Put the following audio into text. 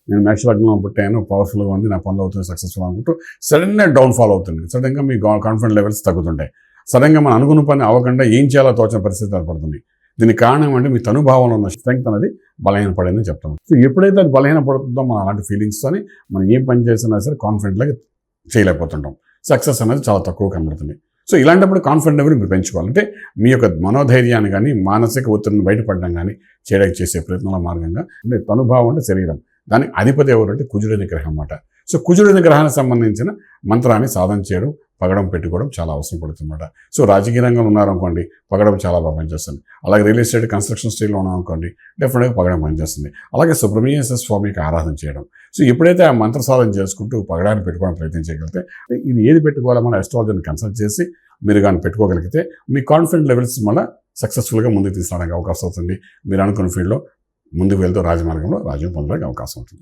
నేను మేష లగ్నంలో పుట్టాను, పవర్ఫుల్గా ఉంది, నా పనులు అవుతుంది, సక్సెస్ఫుల్ అనుకుంటూ సడన్గా డౌన్ఫాల్ అవుతుంది. సడన్గా మీ కాన్ఫిడెంట్ లెవెల్స్ తగ్గుతుంటాయి. సడన్గా మనం అనుకున్న పని అవ్వకుండా ఏం చేయాలో తోచిన పరిస్థితి ఏర్పడుతుంది. దీనికి కారణం అంటే మీ తనుభావంలో ఉన్న స్ట్రెంగ్త్ అనేది బలహీనపడిందని చెప్తాం. సో ఎప్పుడైతే అది బలహీనపడుతుందో మనం అలాంటి ఫీలింగ్స్తోని మనం ఏం పని చేసినా సరే కాన్ఫిడెంట్గా చేయలేకపోతుంటాం. సక్సెస్ అనేది చాలా తక్కువ కనబడుతుంది. సో ఇలాంటప్పుడు కాన్ఫిడెంట్ లెవెల్ మీరు పెంచుకోవాలంటే మీ యొక్క మనోధైర్యాన్ని కానీ మానసిక ఒత్తిడిని బయటపడడం కానీ చేయడానికి చేసే ప్రయత్నాల మార్గంగా అంటే తనుభావం అంటే శరీరం, దానికి అధిపతి ఎవరంటే కుజుడైన గ్రహం అన్నమాట. సో కుజుడైన గ్రహానికి సంబంధించిన మంత్రాన్ని సాధన చేయడం, పగడం పెట్టుకోవడం చాలా అవసరం పడుతుందన్నమాట. సో రాజకీయ రంగంలో ఉన్నారనుకోండి, పగడం చాలా బాగా పనిచేస్తుంది. అలాగే రియల్ ఎస్టేట్ కన్స్ట్రక్షన్ స్టైల్లో ఉన్నామనుకోండి, డెఫినెట్గా పగడం పనిచేస్తుంది. అలాగే సుబ్రహ్మణ్య స్వామికి ఆరాధన చేయడం. సో ఎప్పుడైతే ఆ మంత్ర సాధన చేసుకుంటూ పగడాన్ని పెట్టుకోవడం ప్రయత్నం చేయగలిగితే, ఇది ఏది పెట్టుకోవాలో మన అస్ట్రాలజర్ని కన్సల్ట్ చేసి మీరు కానీ పెట్టుకోగలిగితే మీ కాన్ఫిడెంట్ లెవెల్స్ మళ్ళీ సక్సెస్ఫుల్గా ముందుకు తీసుకురావడానికి అవకాశం అవుతుంది. మీరు అనుకున్న ఫీల్డ్లో ముందుకు వెళ్తూ రాజమార్గంలో రాజ్యం పొందడానికి అవకాశం అవుతుంది.